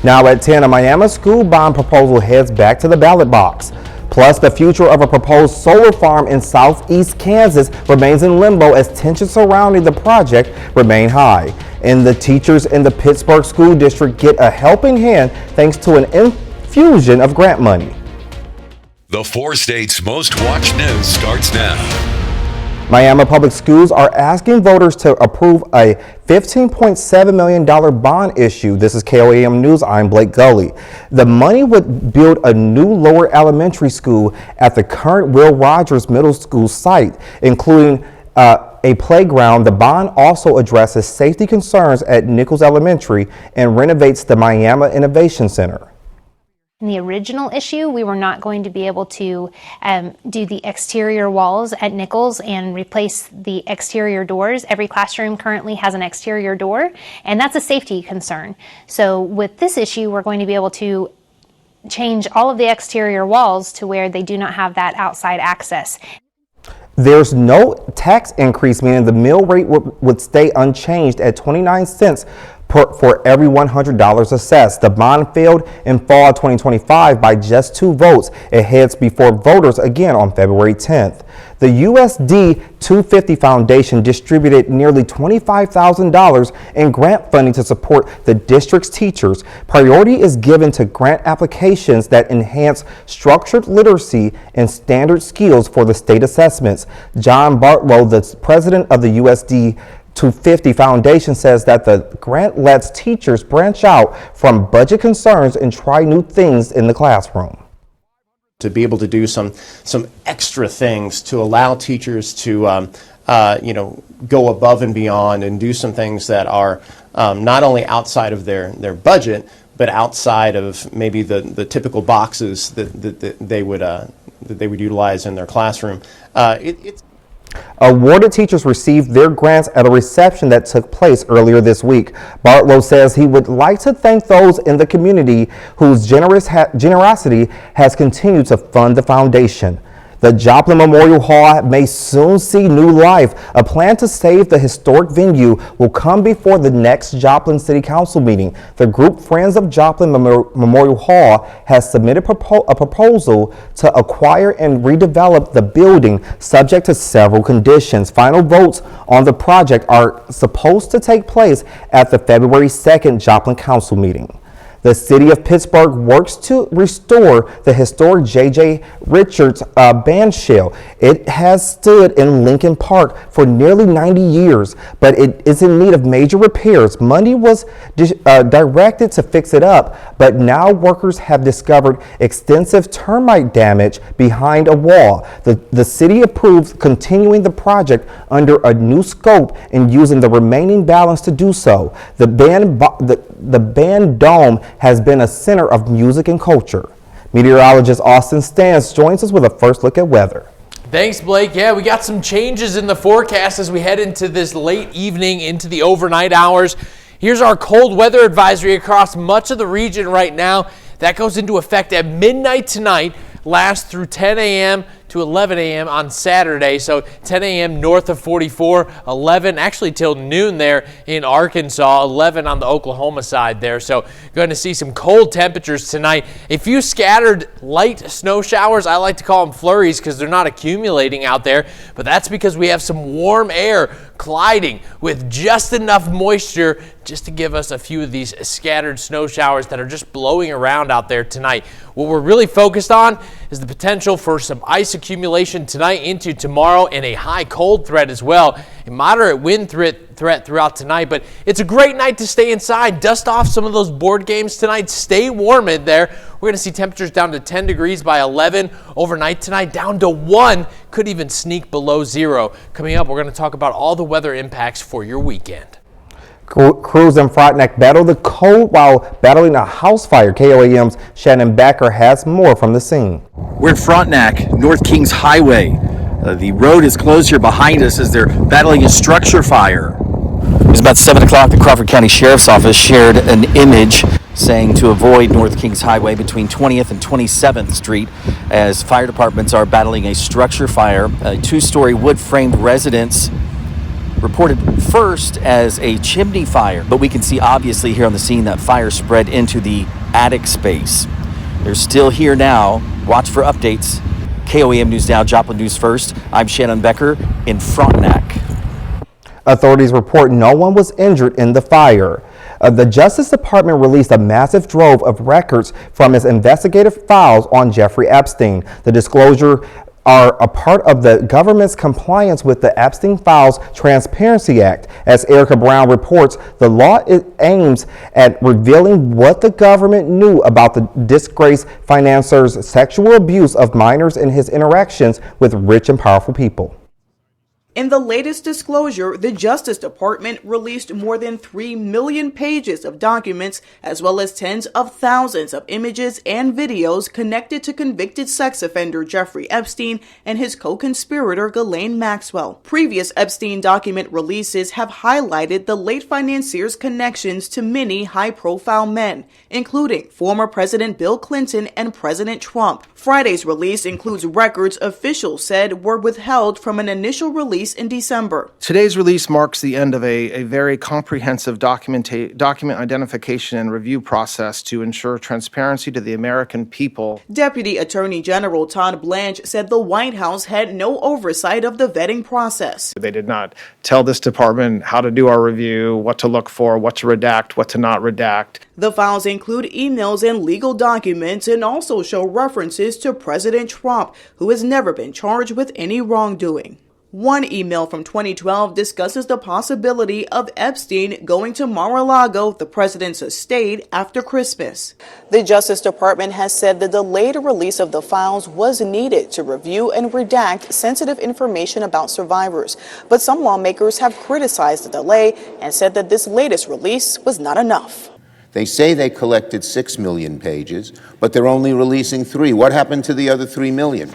Now at 10, a Miami school bond proposal heads back to the ballot box. Plus, the future of a proposed solar farm in southeast Kansas remains in limbo as tensions surrounding the project remain high. And the teachers in the Pittsburgh School District get a helping hand thanks to an infusion of grant money. The 4 states' most watched news starts now. Miami Public Schools are asking voters to approve a $15.7 million bond issue. This is KOAM News. I'm Blake Gully. The money would build a new lower elementary school at the current Will Rogers Middle School site, including a playground. The bond also addresses safety concerns at Nichols Elementary and renovates the Miami Innovation Center. In the original issue, we were not going to be able to do the exterior walls at Nichols and replace the exterior doors. Every classroom currently has an exterior door, and that's a safety concern. So with this issue, we're going to be able to change all of the exterior walls to where they do not have that outside access. There's no tax increase, meaning the mill rate would stay unchanged at 29 cents for every $100 assessed. The bond failed in fall 2025 by just 2 votes. It heads before voters again on February 10th. The USD 250 Foundation distributed nearly $25,000 in grant funding to support the district's teachers. Priority is given to grant applications that enhance structured literacy and standard skills for the state assessments. John Bartlow, the president of the USD 250 Foundation, says that the grant lets teachers branch out from budget concerns and try new things in the classroom. To be able to do some extra things to allow teachers to go above and beyond and do some things that are not only outside of their budget, but outside of maybe the typical boxes that they would utilize in their classroom. Awarded teachers received their grants at a reception that took place earlier this week. Bartlow says he would like to thank those in the community whose generosity has continued to fund the foundation. The Joplin Memorial Hall may soon see new life. A plan to save the historic venue will come before the next Joplin City Council meeting. The group Friends of Joplin Memorial Hall has submitted a proposal to acquire and redevelop the building, subject to several conditions. Final votes on the project are supposed to take place at the February 2nd Joplin Council meeting. The city of Pittsburgh works to restore the historic J.J. Richards band shell. It has stood in Lincoln Park for nearly 90 years, but it is in need of major repairs. Money was directed to fix it up, but now workers have discovered extensive termite damage behind a wall. The city approved continuing the project under a new scope and using the remaining balance to do so. The band dome has been a center of music and culture. Meteorologist Austin Stans joins us with a first look at weather. Thanks, Blake. Yeah, we got some changes in the forecast as we head into this late evening, into the overnight hours. Here's our cold weather advisory across much of the region right now. That goes into effect at midnight tonight, lasts through 10 a.m. to 11 a.m. on Saturday. So 10 a.m. north of 44, 11 actually till noon there in Arkansas, 11 on the Oklahoma side there. So going to see some cold temperatures tonight. A few scattered light snow showers. I like to call them flurries because they're not accumulating out there, but that's because we have some warm air colliding with just enough moisture just to give us a few of these scattered snow showers that are just blowing around out there tonight. What we're really focused on is the potential for some ice accumulation tonight into tomorrow and a high cold threat as well. A moderate wind threat throughout tonight, but it's a great night to stay inside. Dust off some of those board games tonight. Stay warm in there. We're going to see temperatures down to 10 degrees by 11 overnight tonight, down to 1, could even sneak below 0. Coming up, we're going to talk about all the weather impacts for your weekend. Crews in Frontenac battle the cold while battling a house fire. KOAM's Shannon Backer has more from the scene. We're in Frontenac, North Kings Highway. The road is closed here behind us as they're battling a structure fire. It was about 7 o'clock. The Crawford County Sheriff's Office shared an image saying to avoid North Kings Highway between 20th and 27th Street as fire departments are battling a structure fire. A 2-story wood-framed residence reported first as a chimney fire, but we can see obviously here on the scene that fire spread into the attic space. They're still here now. Watch for updates. KOAM News Now, Joplin News First. I'm Shannon Becker in Frontenac. Authorities report no one was injured in the fire. The Justice Department released a massive trove of records from its investigative files on Jeffrey Epstein. The disclosure are a part of the government's compliance with the Epstein Files Transparency Act. As Erica Brown reports, the law aims at revealing what the government knew about the disgraced financier's sexual abuse of minors and his interactions with rich and powerful people. In the latest disclosure, the Justice Department released more than 3 million pages of documents, as well as tens of thousands of images and videos connected to convicted sex offender Jeffrey Epstein and his co-conspirator Ghislaine Maxwell. Previous Epstein document releases have highlighted the late financier's connections to many high-profile men, including former President Bill Clinton and President Trump. Friday's release includes records officials said were withheld from an initial release in December. Today's release marks the end of a very comprehensive document identification and review process to ensure transparency to the American people. Deputy Attorney General Todd Blanche said the White House had no oversight of the vetting process. They did not tell this department how to do our review, what to look for, what to redact, what to not redact. The files include emails and legal documents and also show references to President Trump, who has never been charged with any wrongdoing. One email from 2012 discusses the possibility of Epstein going to Mar-a-Lago, the president's estate, after Christmas. The Justice Department has said the delayed release of the files was needed to review and redact sensitive information about survivors. But some lawmakers have criticized the delay and said that this latest release was not enough. They say they collected 6 million pages, but they're only releasing 3. What happened to the other 3 million?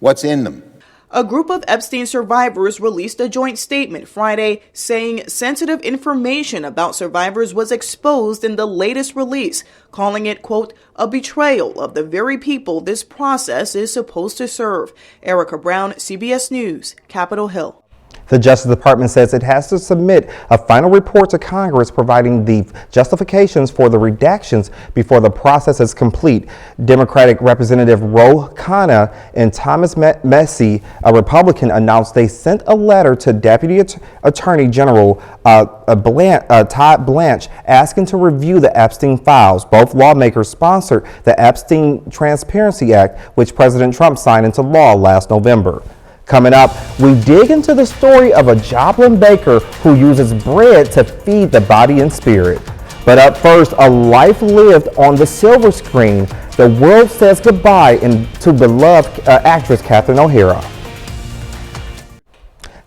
What's in them? A group of Epstein survivors released a joint statement Friday saying sensitive information about survivors was exposed in the latest release, calling it, quote, a betrayal of the very people this process is supposed to serve. Erica Brown, CBS News, Capitol Hill. The Justice Department says it has to submit a final report to Congress providing the justifications for the redactions before the process is complete. Democratic Representative Ro Khanna and Thomas Massie, a Republican, announced they sent a letter to Deputy Attorney General Todd Blanche asking to review the Epstein files. Both lawmakers sponsored the Epstein Transparency Act, which President Trump signed into law last November. Coming up, we dig into the story of a Joplin baker who uses bread to feed the body and spirit. But up first, a life lived on the silver screen. The world says goodbye to beloved actress Catherine O'Hara.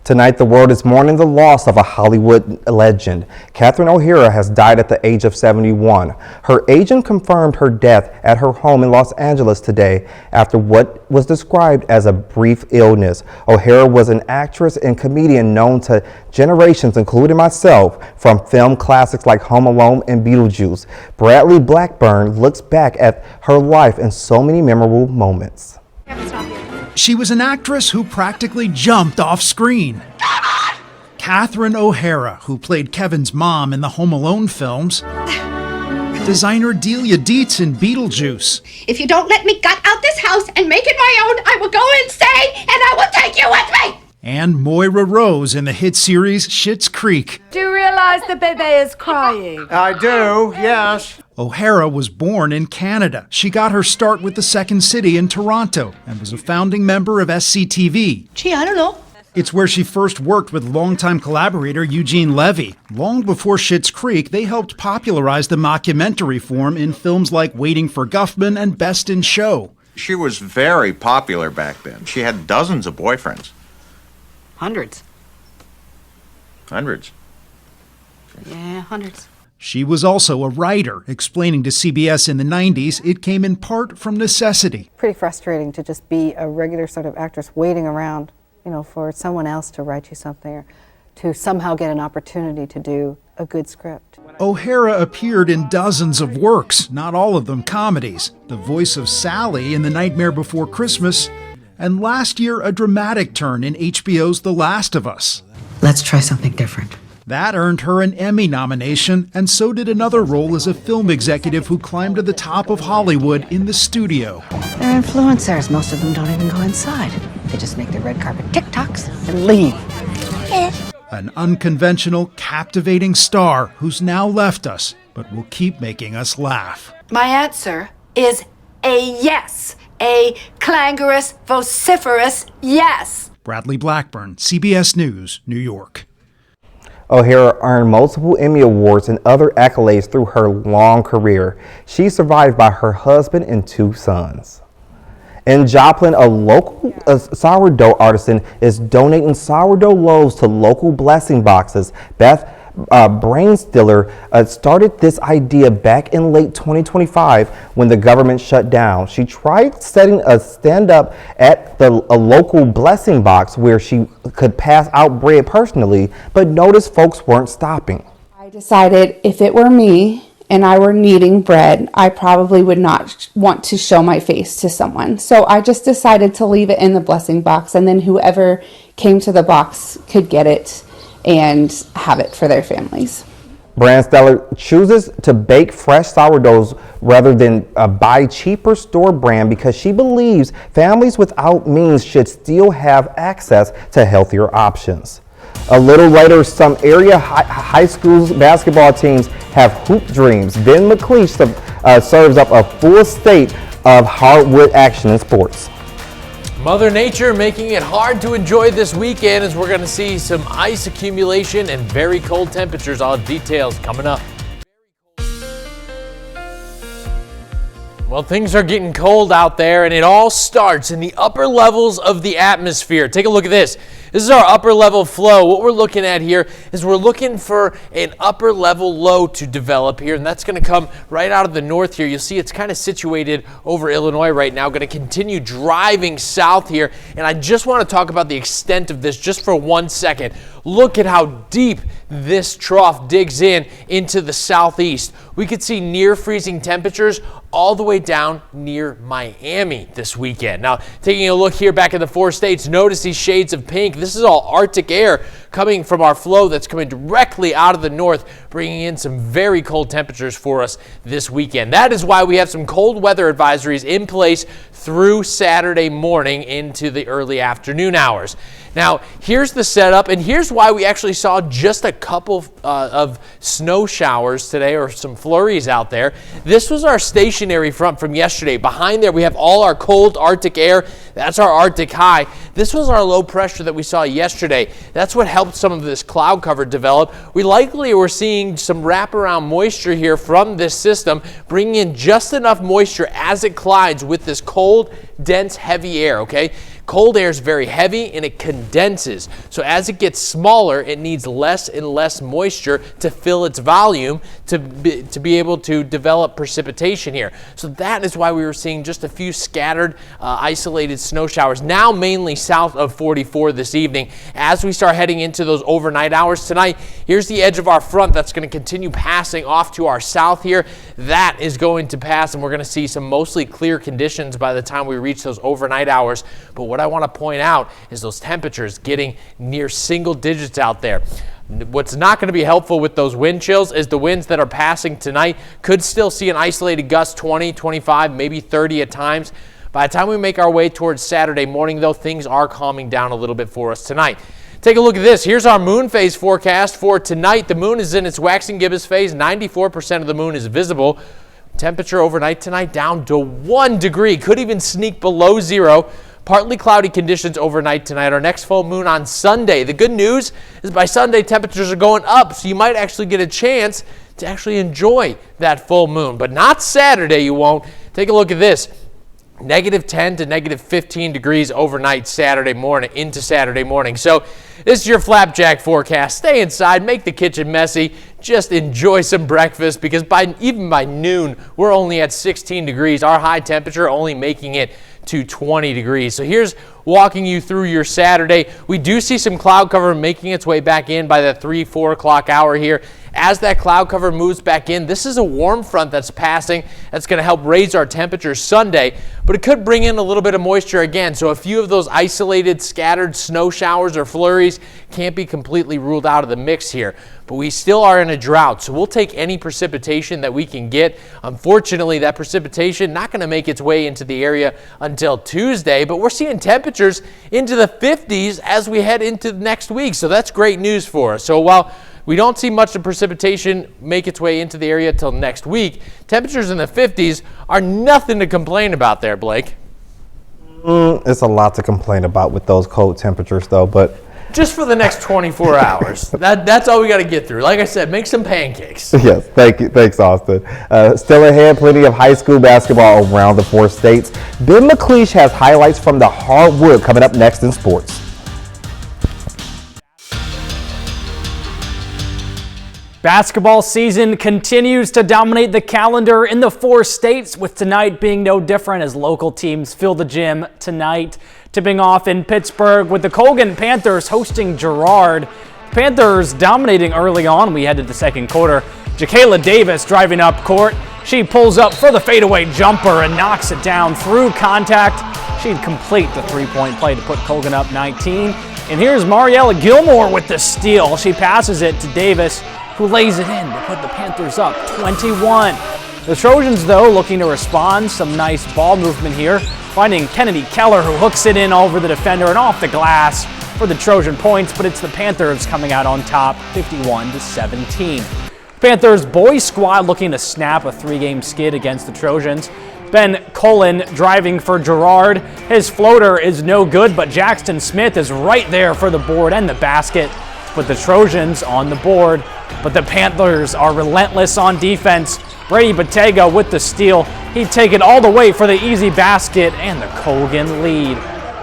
Tonight, the world is mourning the loss of a Hollywood legend. Catherine O'Hara has died at the age of 71. Her agent confirmed her death at her home in Los Angeles today after what was described as a brief illness. O'Hara was an actress and comedian known to generations, including myself, from film classics like Home Alone and Beetlejuice. Bradley Blackburn looks back at her life in so many memorable moments. She was an actress who practically jumped off screen. Come on! Catherine O'Hara, who played Kevin's mom in the Home Alone films. Designer Delia Dietz in Beetlejuice. If you don't let me gut out this house and make it my own, I will go insane and I will take you with me! And Moira Rose in the hit series Schitt's Creek. Do you realize the baby is crying? I do, yes. O'Hara was born in Canada. She got her start with the Second City in Toronto and was a founding member of SCTV. Gee, I don't know. It's where she first worked with longtime collaborator Eugene Levy. Long before Schitt's Creek, they helped popularize the mockumentary form in films like Waiting for Guffman and Best in Show. She was very popular back then. She had dozens of boyfriends. Hundreds. Hundreds. Yeah, hundreds. She was also a writer, explaining to CBS in the 90s it came in part from necessity. Pretty frustrating to just be a regular sort of actress waiting around, for someone else to write you something or to somehow get an opportunity to do a good script. O'Hara appeared in dozens of works, not all of them comedies. The voice of Sally in The Nightmare Before Christmas, and last year a dramatic turn in HBO's The Last of Us. Let's try something different. That earned her an Emmy nomination, and so did another role as a film executive who climbed to the top of Hollywood in the studio. They're influencers. Most of them don't even go inside. They just make their red carpet TikToks and leave. An unconventional, captivating star who's now left us, but will keep making us laugh. My answer is a yes. A clangorous, vociferous yes. Bradley Blackburn, CBS News, New York. O'Hara earned multiple Emmy Awards and other accolades through her long career. She's survived by her husband and 2 sons. In Joplin, a local sourdough artisan is donating sourdough loaves to local blessing boxes. Beth Brainstiller started this idea back in late 2025 when the government shut down. She tried setting a stand-up at a local blessing box where she could pass out bread personally, but noticed folks weren't stopping. I decided if it were me and I were needing bread, I probably would not want to show my face to someone. So I just decided to leave it in the blessing box, and then whoever came to the box could get it and have it for their families. Brainstiller chooses to bake fresh sourdoughs rather than buy cheaper store brand because she believes families without means should still have access to healthier options. A little later, some area high schools basketball teams have hoop dreams. Ben McLeish serves up a full slate of hardwood action in sports. Mother Nature making it hard to enjoy this weekend as we're going to see some ice accumulation and very cold temperatures. All details coming up. Well, things are getting cold out there, and it all starts in the upper levels of the atmosphere. Take a look at this. This is our upper level flow. What we're looking at here is we're looking for an upper level low to develop here, and that's going to come right out of the north here. You'll see it's kind of situated over Illinois right now, going to continue driving south here, and I just want to talk about the extent of this just for 1 second. Look at how deep this trough digs into the southeast. We could see near freezing temperatures all the way down near Miami this weekend. Now, taking a look here back in the 4 states, notice these shades of pink. This is all Arctic air coming from our flow that's coming directly out of the north, bringing in some very cold temperatures for us this weekend. That is why we have some cold weather advisories in place through Saturday morning into the early afternoon hours. Now, here's the setup, and here's why we actually saw just a couple of snow showers today, or some flurries out there. This was our stationary front from yesterday. Behind there, we have all our cold Arctic air. That's our Arctic high. This was our low pressure that we saw yesterday. That's what helped some of this cloud cover develop. We likely were seeing some wraparound moisture here from this system, bringing in just enough moisture as it collides with this cold, dense, heavy air, okay? Cold air is very heavy and it condenses. So as it gets smaller, it needs less and less moisture to fill its volume to be able to develop precipitation here. So that is why we were seeing just a few scattered, isolated snow showers, now mainly south of 44 this evening. As we start heading into those overnight hours tonight, here's the edge of our front that's going to continue passing off to our south here. That is going to pass, and we're going to see some mostly clear conditions by the time we reach those overnight hours. But what I want to point out is those temperatures getting near single digits out there. What's not going to be helpful with those wind chills is the winds that are passing tonight could still see an isolated gust 20, 25, maybe 30 at times. By the time we make our way towards Saturday morning, though, things are calming down a little bit for us tonight. Take a look at this. Here's our moon phase forecast for tonight. The moon is in its waxing gibbous phase. 94% of the moon is visible. Temperature overnight tonight down to 1 degree. Could even sneak below 0. Partly cloudy conditions overnight tonight. Our next full moon on Sunday. The good news is by Sunday, temperatures are going up, so you might actually get a chance to actually enjoy that full moon. But not Saturday, you won't. Take a look at this. -10 to -15 degrees overnight Saturday morning into Saturday morning. So this is your flapjack forecast. Stay inside, make the kitchen messy, just enjoy some breakfast, because even by noon, we're only at 16 degrees. Our high temperature only making it to 20 degrees. So here's walking you through your Saturday. We do see some cloud cover making its way back in by the 3-4 o'clock hour here. as that cloud cover moves back in. This is a warm front that's passing. That's going to help raise our temperatures Sunday, but it could bring in a little bit of moisture again. So a few of those isolated scattered snow showers or flurries can't be completely ruled out of the mix here. But we still are in a drought, so we'll take any precipitation that we can get. Unfortunately, that precipitation not going to make its way into the area until Tuesday, but we're seeing temperatures into the 50s as we head into next week, so that's great news for us. So while we don't see much of precipitation make its way into the area till next week, temperatures in the 50s are nothing to complain about there, Blake. It's a lot to complain about with those cold temperatures, though, but just for the next 24 hours. That's all we got to get through. Like I said, make some pancakes. Yes, thank you. Thanks, Austin. Still ahead, plenty of high school basketball around the 4 states. Ben McLeish has highlights from the hardwood coming up next in sports. Basketball season continues to dominate the calendar in the 4 states, with tonight being no different as local teams fill the gym tonight. Tipping off in Pittsburgh with the Colgan Panthers hosting Girard. Panthers dominating early on. We head to the second quarter. Jacayla Davis driving up court. She pulls up for the fadeaway jumper and knocks it down through contact. She'd complete the three-point play to put Colgan up 19. And here's Mariella Gilmore with the steal. She passes it to Davis, who lays it in to put the Panthers up 21. The Trojans, though, looking to respond. Some nice ball movement here, finding Kennedy Keller, who hooks it in over the defender and off the glass for the Trojan points, but it's the Panthers coming out on top, 51-17. Panthers boys squad looking to snap a 3-game skid against the Trojans. Ben Cullen driving for Girard. His floater is no good, but Jackson Smith is right there for the board and the basket. Put the Trojans on the board, but the Panthers are relentless on defense. Brady Bottega with the steal. He'd take it all the way for the easy basket and the Colgan lead.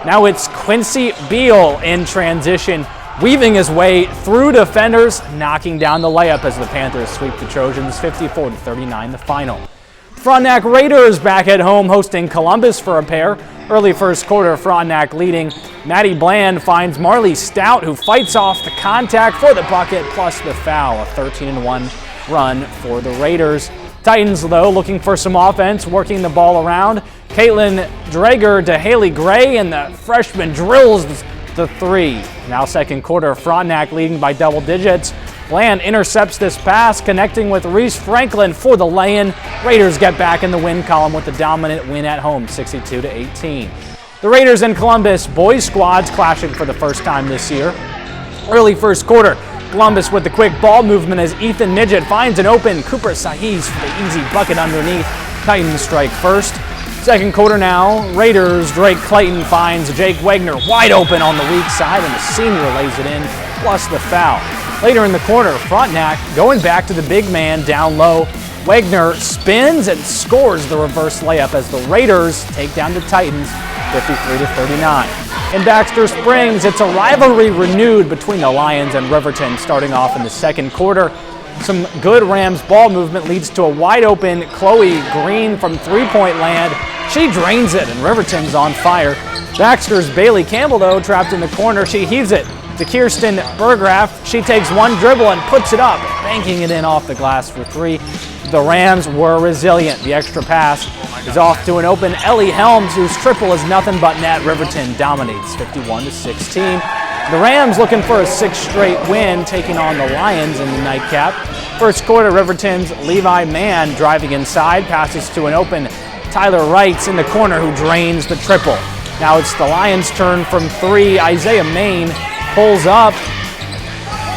Now it's Quincy Beal in transition, weaving his way through defenders, knocking down the layup as the Panthers sweep the Trojans 54-39 the final. Frontenac Raiders back at home hosting Columbus for a pair. Early first quarter, Frontenac leading. Maddie Bland finds Marley Stout, who fights off the contact for the bucket plus the foul. A 13-1 run for the Raiders. Titans, though, looking for some offense, working the ball around. Caitlin Drager to Haley Gray, and the freshman drills the three. Now second quarter, Frontenac leading by double digits. Bland intercepts this pass, connecting with Reese Franklin for the lay-in. Raiders get back in the win column with the dominant win at home, 62-18. The Raiders and Columbus boys squads clashing for the first time this year. Early first quarter, Columbus with the quick ball movement as Ethan Midget finds an open Cooper Sahiz for the easy bucket underneath. Titans strike first. Second quarter now, Raiders Drake Clayton finds Jake Wagner wide open on the weak side, and the senior lays it in, plus the foul. Later in the quarter, Frontenac going back to the big man down low. Wagner spins and scores the reverse layup as the Raiders take down the Titans 53-39. In Baxter Springs, it's a rivalry renewed between the Lions and Riverton starting off in the second quarter. Some good Rams ball movement leads to a wide open Chloe Green from three-point land. She drains it and Riverton's on fire. Baxter's Bailey Campbell, though, trapped in the corner. She heaves it to Kirsten Bergraff. She takes one dribble and puts it up, banking it in off the glass for three. The Rams were resilient. The extra pass is off to an open Ellie Helms, whose triple is nothing but net. Riverton dominates 51-16. The Rams looking for a 6th straight win, taking on the Lions in the nightcap. First quarter, Riverton's Levi Mann driving inside, passes to an open Tyler Wrights in the corner, who drains the triple. Now it's the Lions' turn from three. Isaiah Main pulls up.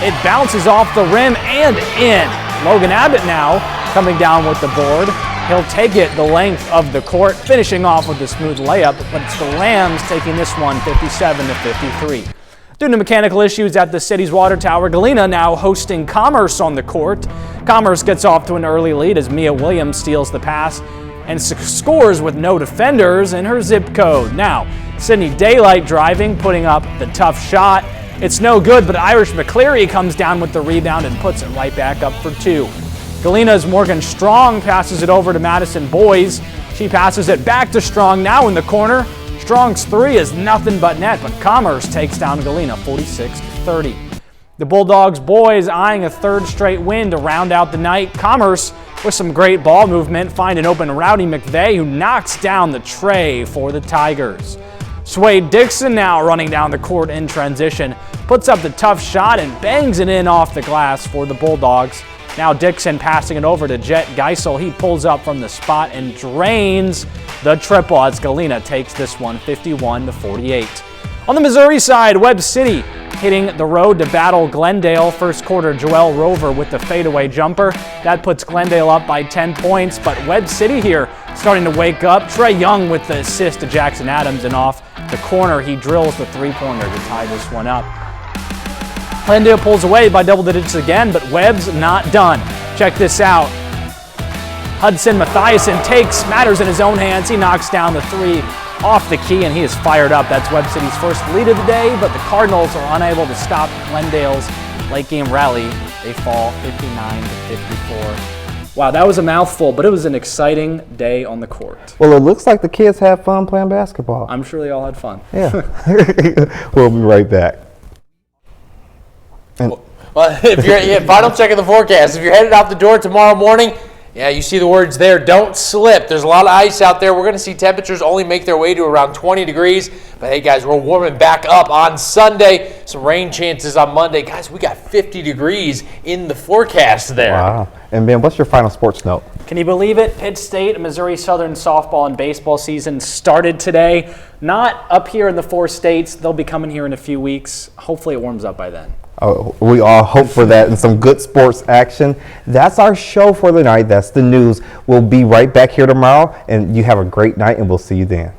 It bounces off the rim and in. Logan Abbott now coming down with the board. He'll take it the length of the court, finishing off with a smooth layup, but it's the Rams taking this one 57-53. Due to mechanical issues at the city's water tower, Galena now hosting Commerce on the court. Commerce gets off to an early lead as Mia Williams steals the pass and scores with no defenders in her zip code. Now, Sydney Daylight driving, putting up the tough shot. It's no good, but Irish McCleary comes down with the rebound and puts it right back up for two. Galena's Morgan Strong passes it over to Madison Boys. She passes it back to Strong, now in the corner. Strong's three is nothing but net, but Commerce takes down Galena 46-30. The Bulldogs boys eyeing a third straight win to round out the night. Commerce, with some great ball movement, find an open Rowdy McVeigh who knocks down the tray for the Tigers. Swade Dixon now running down the court in transition, puts up the tough shot and bangs it in off the glass for the Bulldogs. Now Dixon passing it over to Jet Geisel. He pulls up from the spot and drains the triple as Galena takes this one 51-48. On the Missouri side, Webb City hitting the road to battle Glendale. First quarter, Joel Rover with the fadeaway jumper. That puts Glendale up by 10 points, but Webb City here starting to wake up. Trey Young with the assist to Jackson Adams, and off the corner, he drills the three-pointer to tie this one up. Glendale pulls away by double digits again, but Webb's not done. Check this out. Hudson Mathiasen takes matters in his own hands. He knocks down the three off the key, and he is fired up. That's Webb City's first lead of the day, but the Cardinals are unable to stop Glendale's late game rally. They fall 59-54. Wow, that was a mouthful, but it was an exciting day on the court. Well, it looks like the kids had fun playing basketball. I'm sure they all had fun. Yeah. We'll be right back. Well, if you're final check of the forecast, if you're headed out the door tomorrow morning, yeah, you see the words there, don't slip. There's a lot of ice out there. We're going to see temperatures only make their way to around 20 degrees. But hey, guys, we're warming back up on Sunday. Some rain chances on Monday. Guys, we got 50 degrees in the forecast there. Wow. And Ben, what's your final sports note? Can you believe it? Pitt State, Missouri Southern softball and baseball season started today. Not up here in the 4 states. They'll be coming here in a few weeks. Hopefully it warms up by then. Oh, we all hope for that and some good sports action. That's our show for the night. That's the news. We'll be right back here tomorrow, and you have a great night, and we'll see you then.